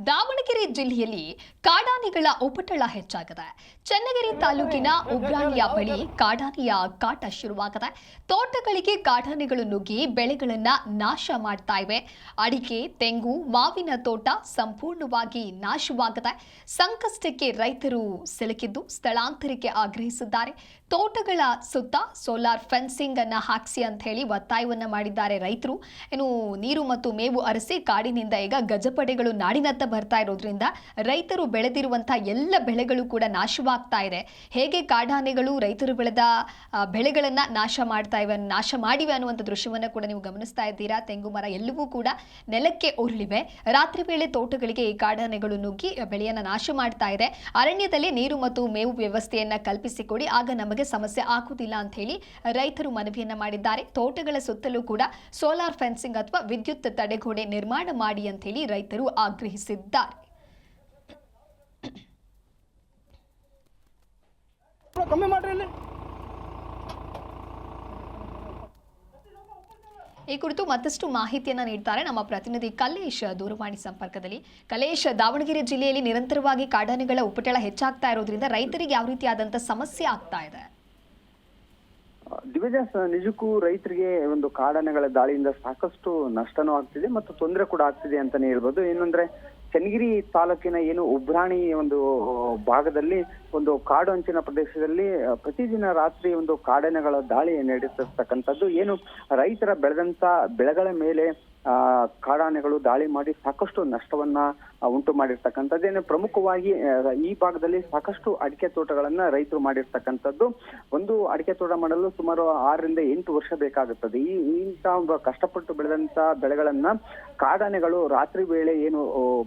ದಾವಣಗೆರೆ ಜಿಲ್ಲೆಯಲ್ಲಿ ಕಾಡಾನೆಗಳ ಉಪಟಳ ಹೆಚ್ಚಾಗಿದೆ. ಚನ್ನಗಿರಿ ತಾಲೂಕಿನ ಉಬ್ರಾಣಿಯ ಬಳಿ ಕಾಡಾನೆಯ ಕಾಟ ಶುರುವಾಗಿದೆ. ತೋಟಗಳಿಗೆ ಕಾಡಾನೆಗಳು ನುಗ್ಗಿ ಬೆಳೆಗಳನ್ನ ನಾಶ ಮಾಡ್ತಾ ಇವೆ. ಅಡಿಕೆ, ತೆಂಗು, ಮಾವಿನ ತೋಟ ಸಂಪೂರ್ಣವಾಗಿ ನಾಶವಾಗಿದೆ. ಸಂಕಷ್ಟಕ್ಕೆ ರೈತರು ಸಿಲುಕಿದ್ದು ಸ್ಥಳಾಂತರಕ್ಕೆ ಆಗ್ರಹಿಸಿದ್ದಾರೆ. ತೋಟಗಳ ಸುತ್ತ ಸೋಲಾರ್ ಫೆನ್ಸಿಂಗ್ ಅನ್ನ ಹಾಕಿಸಿ ಅಂತ ಹೇಳಿ ಒತ್ತಾಯವನ್ನ ಮಾಡಿದ್ದಾರೆ ರೈತರು. ಇನ್ನು ನೀರು ಮತ್ತು ಮೇವು ಅರಸಿ ಕಾಡಿನಿಂದ ಈಗ ಗಜಪಡೆಗಳು ನಾಡಿನತ್ತ ಬರ್ತಾ ಇರೋದ್ರಿಂದ ರೈತರು ಬೆಳೆದಿರುವಂತಹ ಎಲ್ಲ ಬೆಳೆಗಳು ಕೂಡ ನಾಶವಾಗ್ತಾ ಇದೆ. ಹೇಗೆ ಕಾಡಾನೆಗಳು ರೈತರು ಬೆಳೆದ ಬೆಳೆಗಳನ್ನ ನಾಶ ಮಾಡಿವೆ ಅನ್ನುವಂಥ ದೃಶ್ಯವನ್ನ ಕೂಡ ನೀವು ಗಮನಿಸ್ತಾ ಇದ್ದೀರಾ. ತೆಂಗು ಮರ ಎಲ್ಲವೂ ಕೂಡ ನೆಲಕ್ಕೆ ಉರುಳಿವೆ. ರಾತ್ರಿ ವೇಳೆ ತೋಟಗಳಿಗೆ ಈ ಕಾಡಾನೆಗಳು ನುಗ್ಗಿ ಬೆಳೆಯನ್ನ ನಾಶ ಮಾಡ್ತಾ ಇದೆ. ಅರಣ್ಯದಲ್ಲಿ ನೀರು ಮತ್ತು ಮೇವು ವ್ಯವಸ್ಥೆಯನ್ನ ಕಲ್ಪಿಸಿಕೊಡಿ, ಆಗ ನಮಗೆ ಸಮಸ್ಯೆ ಆಗುವುದಿಲ್ಲ ಅಂತ ಹೇಳಿ ರೈತರು ಮನವಿಯನ್ನ ಮಾಡಿದ್ದಾರೆ. ತೋಟಗಳ ಸುತ್ತಲೂ ಕೂಡ ಸೋಲಾರ್ ಫೆನ್ಸಿಂಗ್ ಅಥವಾ ವಿದ್ಯುತ್ ತಡೆಗೋಡೆ ನಿರ್ಮಾಣ ಮಾಡಿ ಅಂತ ಹೇಳಿ ರೈತರು ಆಗ್ರಹಿಸಿದ್ದಾರೆ. ಈ ಕುರಿತು ಮತ್ತಷ್ಟು ಮಾಹಿತಿಯನ್ನ ನೀಡ್ತಾರೆ ನಮ್ಮ ಪ್ರತಿನಿಧಿ ಕಲೇಶ್ ದೂರವಾಣಿ ಸಂಪರ್ಕದಲ್ಲಿ. ಕಲೇಶ್, ದಾವಣಗೆರೆ ಜಿಲ್ಲೆಯಲ್ಲಿ ನಿರಂತರವಾಗಿ ಕಾಡಾನೆಗಳ ಉಪಟಳ ಹೆಚ್ಚಾಗ್ತಾ ಇರೋದ್ರಿಂದ ರೈತರಿಗೆ ಯಾವ ರೀತಿಯಾದಂತ ಸಮಸ್ಯೆ ಆಗ್ತಾ ಇದೆ? ದಿವ್ಯಜ, ನಿಜಕ್ಕೂ ರೈತರಿಗೆ ಒಂದು ಕಾಡಾನೆಗಳ ದಾಳಿಯಿಂದ ಸಾಕಷ್ಟು ನಷ್ಟನೂ ಆಗ್ತಿದೆ ಮತ್ತು ತೊಂದರೆ ಕೂಡ ಆಗ್ತಿದೆ ಅಂತಾನೆ ಹೇಳ್ಬೋದು. ಏನಂದ್ರೆ ಚನ್ನಗಿರಿ ತಾಲೂಕಿನ ಉಬ್ರಾಣಿ ಒಂದು ಭಾಗದಲ್ಲಿ ಒಂದು ಕಾಡು ಅಂಚಿನ ಪ್ರದೇಶದಲ್ಲಿ ಪ್ರತಿದಿನ ರಾತ್ರಿ ಒಂದು ಕಾಡಾನೆಗಳ ದಾಳಿ ನಡೆಸಿರ್ತಕ್ಕಂಥದ್ದು. ರೈತರ ಬೆಳೆದಂತ ಬೆಳೆಗಳ ಮೇಲೆ ಕಾಡಾನೆಗಳು ದಾಳಿ ಮಾಡಿ ಸಾಕಷ್ಟು ನಷ್ಟವನ್ನ ಉಂಟು ಮಾಡಿರ್ತಕ್ಕಂಥದ್ದೇನು. ಪ್ರಮುಖವಾಗಿ ಈ ಭಾಗದಲ್ಲಿ ಸಾಕಷ್ಟು ಅಡಿಕೆ ತೋಟಗಳನ್ನ ರೈತರು ಮಾಡಿರ್ತಕ್ಕಂಥದ್ದು. ಒಂದು ಅಡಿಕೆ ತೋಟ ಮಾಡಲು ಸುಮಾರು 6 ರಿಂದ 8 ವರ್ಷ ಬೇಕಾಗುತ್ತದೆ. ಇಂಥ ಕಷ್ಟಪಟ್ಟು ಬೆಳೆದಂತ ಬೆಳೆಗಳನ್ನ ಕಾಡಾನೆಗಳು ರಾತ್ರಿ ವೇಳೆ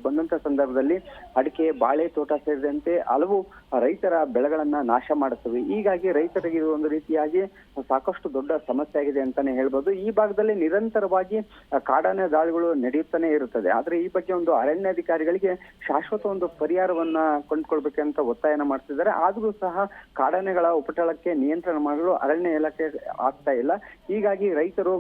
ಬಂದಂತ ಸಂದರ್ಭದಲ್ಲಿ ಅಡಿಕೆ, ಬಾಳೆ ತೋಟ ಸೇರಿದಂತೆ ಹಲವು ರೈತರ ಬೆಳೆಗಳನ್ನ ನಾಶ ಮಾಡುತ್ತವೆ. ಹೀಗಾಗಿ ರೈತರಿಗೆ ಇದು ಒಂದು ರೀತಿಯಾಗಿ ಸಾಕಷ್ಟು ದೊಡ್ಡ ಸಮಸ್ಯೆ ಆಗಿದೆ ಅಂತಾನೆ ಹೇಳ್ಬೋದು. ಈ ಭಾಗದಲ್ಲಿ ನಿರಂತರವಾಗಿ ಕಾಡಾನೆ ದಾಳಿಗಳು ನಡೆಯುತ್ತಾನೆ ಇರುತ್ತದೆ. ಆದ್ರೆ ಈ ಬಗ್ಗೆ ಒಂದು ಅರಣ್ಯಾಧಿಕಾರಿಗಳಿಗೆ ಶಾಶ್ವತ ಒಂದು ಪರಿಹಾರವನ್ನ ಕೊಂಡ್ಕೊಳ್ಬೇಕಂತ ಒತ್ತಾಯನ ಮಾಡ್ತಿದ್ದಾರೆ. ಆದ್ರೂ ಸಹ ಕಾಡಾನೆಗಳ ಉಪಟಳಕ್ಕೆ ನಿಯಂತ್ರಣ ಮಾಡಲು ಅರಣ್ಯ ಇಲಾಖೆ ಆಗ್ತಾ ಇಲ್ಲ. ಹೀಗಾಗಿ ರೈತರು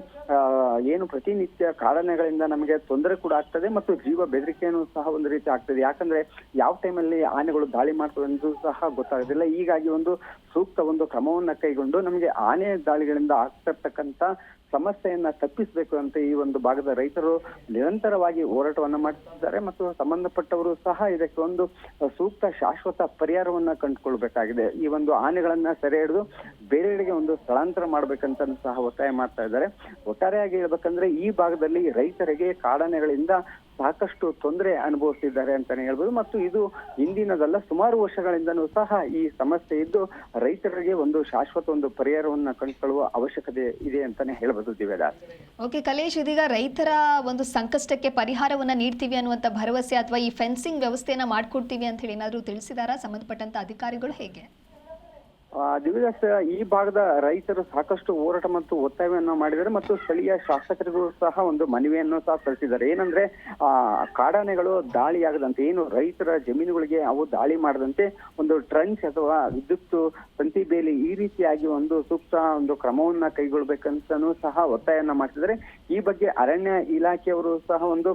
ಪ್ರತಿನಿತ್ಯ ಕಾಡಾನೆಗಳಿಂದ ನಮಗೆ ತೊಂದರೆ ಕೂಡ ಆಗ್ತದೆ ಮತ್ತು ಜೀವ ಬೆದರಿಕೆಯನ್ನು ಸಹ ಒಂದು ರೀತಿ ಆಗ್ತದೆ. ಯಾಕಂದ್ರೆ ಯಾವ ಟೈಮಲ್ಲಿ ಆನೆಗಳು ದಾಳಿ ಮಾಡ್ತವೆ ಎಂದು ಸಹ ಗೊತ್ತಾಗೋದಿಲ್ಲ. ಹೀಗಾಗಿ ಒಂದು ಸೂಕ್ತ ಒಂದು ಕ್ರಮವನ್ನ ಕೈಗೊಂಡು ನಮಗೆ ಆನೆ ದಾಳಿಗಳಿಂದ ಆಗ್ತಿರ್ತಕ್ಕಂಥ ಸಮಸ್ಯೆಯನ್ನ ತಪ್ಪಿಸಬೇಕು ಅಂತ ಈ ಒಂದು ಭಾಗದ ರೈತರು ನಿರಂತರವಾಗಿ ಹೋರಾಟವನ್ನ ಮಾಡ್ತಿದ್ದಾರೆ ಮತ್ತು ಸಂಬಂಧಪಟ್ಟವರು ಸಹ ಇದಕ್ಕೆ ಒಂದು ಸೂಕ್ತ ಶಾಶ್ವತ ಪರಿಹಾರವನ್ನ ಕಂಡುಕೊಳ್ಬೇಕಾಗಿದೆ. ಈ ಒಂದು ಆನೆಗಳನ್ನ ಸೆರೆ ಹಿಡಿದು ಬೇರೆಡೆಗೆ ಒಂದು ಸ್ಥಳಾಂತರ ಮಾಡ್ಬೇಕಂತ ಸಹ ಒತ್ತಾಯ ಮಾಡ್ತಾ ಇದ್ದಾರೆ. ಒಟ್ಟಾರೆಯಾಗಿ ಹೇಳ್ಬೇಕಂದ್ರೆ ಈ ಭಾಗದಲ್ಲಿ ರೈತರಿಗೆ ಕಾಡಾನೆಗಳಿಂದ ಸಾಕಷ್ಟು ತೊಂದರೆ ಅನುಭವಿಸಿದ್ದಾರೆ ಅಂತಾನೆ ಹೇಳ್ಬೋದು. ಮತ್ತು ಇದು ಇಂದಿನದಲ್ಲ, ಸುಮಾರು ವರ್ಷಗಳಿಂದನೂ ಸಹ ಈ ಸಮಸ್ಯೆ ಇದ್ದು ರೈತರಿಗೆ ಒಂದು ಶಾಶ್ವತ ಒಂದು ಪರಿಹಾರವನ್ನ ಕಂಡುಕೊಳ್ಳುವ ಅವಶ್ಯಕತೆ ಇದೆ ಅಂತಾನೆ ಹೇಳ್ಬೋದು. ದಿವ್ಯದಾಸ್. ಓಕೆ ಕಲೇಶ್, ಇದೀಗ ರೈತರ ಒಂದು ಸಂಕಷ್ಟಕ್ಕೆ ಪರಿಹಾರವನ್ನ ನೀಡ್ತೀವಿ ಅನ್ನುವಂತ ಭರವಸೆ ಅಥವಾ ಈ ಫೆನ್ಸಿಂಗ್ ವ್ಯವಸ್ಥೆಯನ್ನ ಮಾಡ್ಕೊಡ್ತೀವಿ ಅಂತ ಹೇಳಿ ಏನಾದ್ರು ತಿಳಿಸಿದಾರಾ ಸಂಬಂಧಪಟ್ಟಂತ ಅಧಿಕಾರಿಗಳು? ಹೇಗೆ ದಿವ್ಯದಾಸ್, ಈ ಭಾಗದ ರೈತರು ಸಾಕಷ್ಟು ಹೋರಾಟ ಮತ್ತು ಒತ್ತಾಯವನ್ನ ಮಾಡಿದ್ದಾರೆ ಮತ್ತು ಸ್ಥಳೀಯ ಶಾಸಕರಿಗೂ ಸಹ ಒಂದು ಮನವಿಯನ್ನು ಸಹ ಸಲ್ಲಿಸಿದ್ದಾರೆ. ಏನಂದ್ರೆ ಕಾಡಾನೆಗಳು ದಾಳಿಯಾಗದಂತೆ, ರೈತರ ಜಮೀನುಗಳಿಗೆ ಅವು ದಾಳಿ ಮಾಡದಂತೆ ಒಂದು ಟ್ರಂಚ್ ಅಥವಾ ವಿದ್ಯುತ್ ತಂತಿ ಬೇಲಿ ಈ ರೀತಿಯಾಗಿ ಒಂದು ಸೂಕ್ತ ಒಂದು ಕ್ರಮವನ್ನ ಕೈಗೊಳ್ಬೇಕಂತನೂ ಸಹ ಒತ್ತಾಯವನ್ನ ಮಾಡ್ತಿದ್ದಾರೆ. ಈ ಬಗ್ಗೆ ಅರಣ್ಯ ಇಲಾಖೆಯವರು ಸಹ ಒಂದು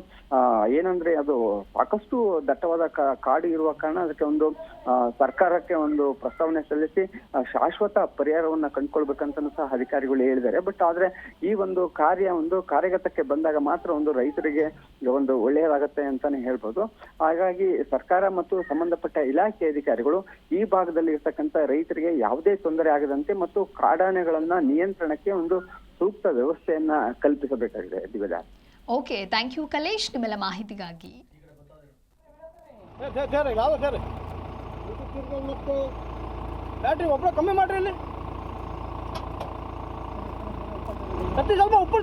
ಅದು ಸಾಕಷ್ಟು ದಟ್ಟವಾದ ಕಾಡು ಇರುವ ಕಾರಣ ಅದಕ್ಕೆ ಒಂದು ಸರ್ಕಾರಕ್ಕೆ ಒಂದು ಪ್ರಸ್ತಾವನೆ ಸಲ್ಲಿಸಿ ಶಾಶ್ವತ ಪರಿಹಾರವನ್ನ ಕಂಡುಕೊಳ್ಬೇಕಂತನೂ ಸಹ ಅಧಿಕಾರಿಗಳು ಹೇಳಿದ್ದಾರೆ. ಬಟ್ ಆದ್ರೆ ಈ ಒಂದು ಕಾರ್ಯಗತಕ್ಕೆ ಬಂದಾಗ ಮಾತ್ರ ಒಂದು ರೈತರಿಗೆ ಒಂದು ಒಳ್ಳೆಯದಾಗತ್ತೆ ಅಂತಾನೆ ಹೇಳ್ಬೋದು. ಹಾಗಾಗಿ ಸರ್ಕಾರ ಮತ್ತು ಸಂಬಂಧಪಟ್ಟ ಇಲಾಖೆ ಅಧಿಕಾರಿಗಳು ಈ ಭಾಗದಲ್ಲಿ ಇರ್ತಕ್ಕಂಥ ರೈತರಿಗೆ ಯಾವುದೇ ತೊಂದರೆ ಆಗದಂತೆ ಮತ್ತು ಕಾಡಾನೆಗಳನ್ನ ನಿಯಂತ್ರಣಕ್ಕೆ ಒಂದು ಸೂಕ್ತ ವ್ಯವಸ್ಥೆಯನ್ನ ಕಲ್ಪಿಸಬೇಕಾಗಿದೆ. ದಿವ್ಯದಾಸ್. ಓಕೆ, ಥ್ಯಾಂಕ್ ಯು ಕಲೇಶ್ ನಿಮ್ಮೆಲ್ಲ ಮಾಹಿತಿಗಾಗಿ. ಬ್ಯಾಟ್ರಿ ಒಬ್ಬರು ಕಮ್ಮಿ ಮಾಡ್ರಿ, ಇಲ್ಲಿ ಸ್ವಲ್ಪ ಉಪ್ಪು